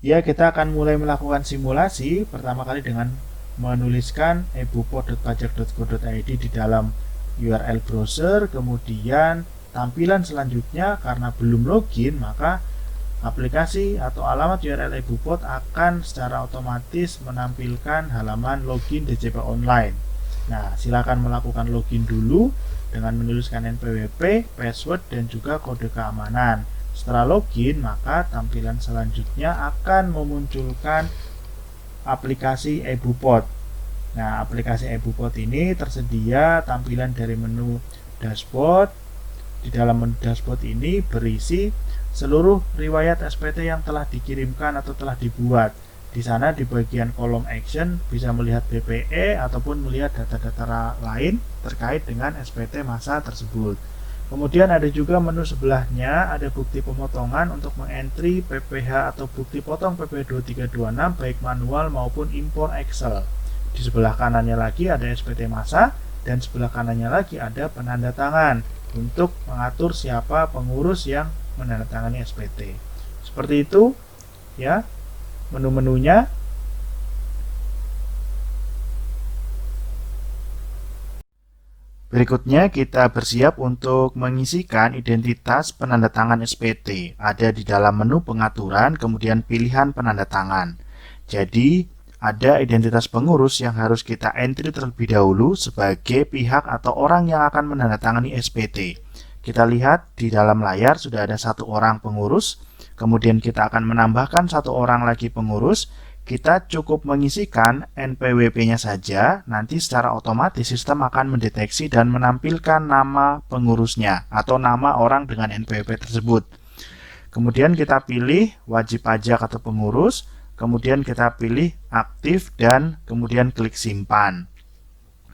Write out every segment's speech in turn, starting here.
Ya, kita akan mulai melakukan simulasi pertama kali dengan menuliskan ebupod.pajak.go.id di dalam URL browser. Kemudian tampilan selanjutnya, karena belum login, maka aplikasi atau alamat URL ebupod akan secara otomatis menampilkan halaman login DJP online. Nah, silakan melakukan login dulu dengan menuliskan NPWP, password, dan juga kode keamanan. Setelah login, maka tampilan selanjutnya akan memunculkan aplikasi ebupod. Nah, aplikasi ebupod ini tersedia tampilan dari menu dashboard. Di dalam menu dashboard ini berisi seluruh riwayat SPT yang telah dikirimkan atau telah dibuat. Di sana di bagian kolom action bisa melihat BPE ataupun melihat data-data lain terkait dengan SPT masa tersebut. Kemudian ada juga menu sebelahnya, ada bukti pemotongan untuk mengentry PPH atau bukti potong PPH 2326 baik manual maupun impor Excel. Di sebelah kanannya lagi ada SPT masa dan sebelah kanannya lagi ada penanda tangan untuk mengatur siapa pengurus yang menandatangani SPT. Seperti itu ya menu-menunya. Berikutnya kita bersiap untuk mengisikan identitas penandatangan SPT. Ada di dalam menu pengaturan, kemudian pilihan penandatangan. Jadi ada identitas pengurus yang harus kita entry terlebih dahulu sebagai pihak atau orang yang akan menandatangani SPT. Kita lihat di dalam layar sudah ada satu orang pengurus, kemudian kita akan menambahkan satu orang lagi pengurus. Kita cukup mengisikan NPWP-nya saja, nanti secara otomatis sistem akan mendeteksi dan menampilkan nama pengurusnya atau nama orang dengan NPWP tersebut. Kemudian kita pilih wajib pajak atau pengurus, kemudian kita pilih aktif dan kemudian klik simpan.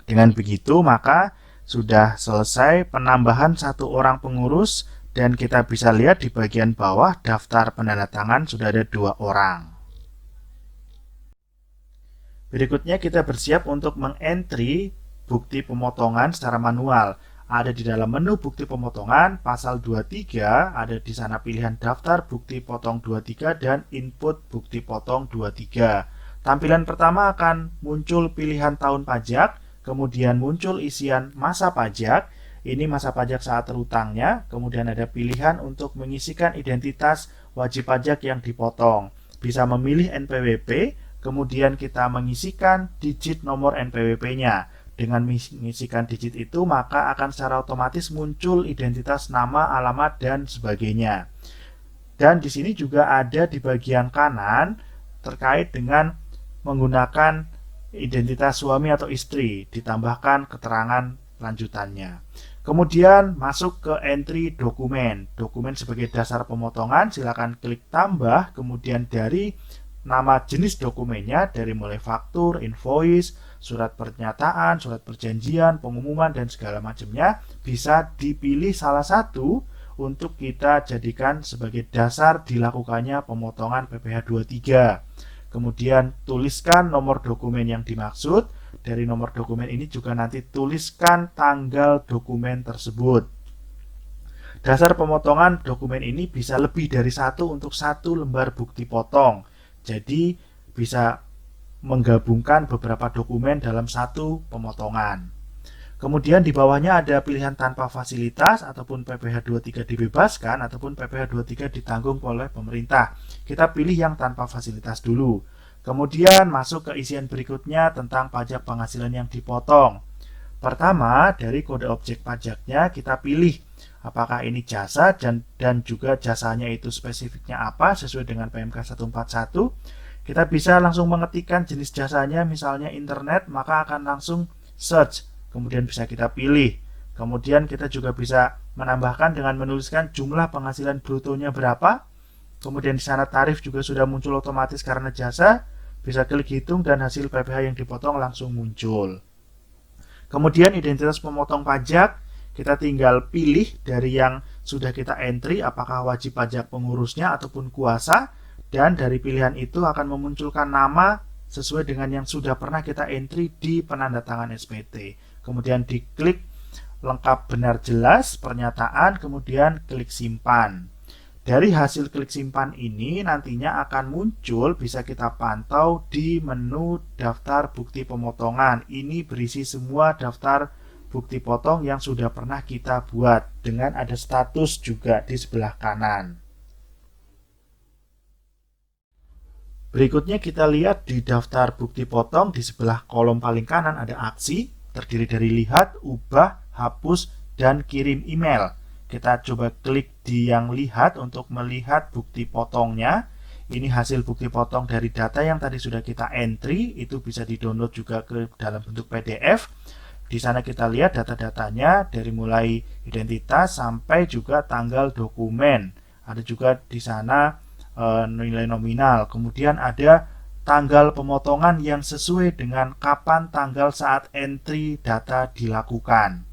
Dengan begitu maka sudah selesai penambahan satu orang pengurus dan kita bisa lihat di bagian bawah daftar penandatangan sudah ada 2 orang. Berikutnya kita bersiap untuk mengentry bukti pemotongan secara manual. Ada di dalam menu bukti pemotongan pasal 23, ada di sana pilihan daftar bukti potong 23 dan input bukti potong 23. Tampilan pertama akan muncul pilihan tahun pajak, kemudian muncul isian masa pajak. Ini masa pajak saat terutangnya, kemudian ada pilihan untuk mengisikan identitas wajib pajak yang dipotong. Bisa memilih NPWP, kemudian kita mengisikan digit nomor NPWP-nya. Dengan mengisikan digit itu, maka akan secara otomatis muncul identitas nama, alamat, dan sebagainya. Dan di sini juga ada di bagian kanan terkait dengan menggunakan identitas suami atau istri, ditambahkan keterangan lanjutannya. Kemudian masuk ke entry dokumen. Dokumen sebagai dasar pemotongan, silakan klik tambah, kemudian dari nama jenis dokumennya dari mulai faktur, invoice, surat pernyataan, surat perjanjian, pengumuman, dan segala macamnya bisa dipilih salah satu untuk kita jadikan sebagai dasar dilakukannya pemotongan PPh 23. Kemudian tuliskan nomor dokumen yang dimaksud. Dari nomor dokumen ini juga nanti tuliskan tanggal dokumen tersebut. Dasar pemotongan dokumen ini bisa lebih dari satu untuk satu lembar bukti potong. Jadi bisa menggabungkan beberapa dokumen dalam satu pemotongan. Kemudian di bawahnya ada pilihan tanpa fasilitas ataupun PPh 23 dibebaskan ataupun PPh 23 ditanggung oleh pemerintah. Kita pilih yang tanpa fasilitas dulu. Kemudian masuk ke isian berikutnya tentang pajak penghasilan yang dipotong. Pertama, dari kode objek pajaknya kita pilih apakah ini jasa dan juga jasanya itu spesifiknya apa sesuai dengan PMK 141. Kita bisa langsung mengetikkan jenis jasanya, misalnya internet, maka akan langsung search. Kemudian bisa kita pilih. Kemudian kita juga bisa menambahkan dengan menuliskan jumlah penghasilan brutonya berapa. Kemudian di sana tarif juga sudah muncul otomatis karena jasa. Bisa klik hitung dan hasil PPh yang dipotong langsung muncul. Kemudian identitas pemotong pajak, kita tinggal pilih dari yang sudah kita entry apakah wajib pajak pengurusnya ataupun kuasa, dan dari pilihan itu akan memunculkan nama sesuai dengan yang sudah pernah kita entry di penandatangan SPT. Kemudian diklik lengkap benar jelas pernyataan, kemudian klik simpan. Dari hasil klik simpan ini nantinya akan muncul, bisa kita pantau di menu daftar bukti pemotongan. Ini berisi semua daftar bukti potong yang sudah pernah kita buat dengan ada status juga di sebelah kanan. Berikutnya kita lihat di daftar bukti potong di sebelah kolom paling kanan ada aksi, terdiri dari lihat, ubah, hapus, dan kirim email. Kita coba klik di yang lihat untuk melihat bukti potongnya. Ini hasil bukti potong dari data yang tadi sudah kita entry, itu bisa di-download juga ke dalam bentuk PDF. Di sana kita lihat data-datanya dari mulai identitas sampai juga tanggal dokumen. Ada juga di sana nilai nominal. Kemudian ada tanggal pemotongan yang sesuai dengan kapan tanggal saat entry data dilakukan.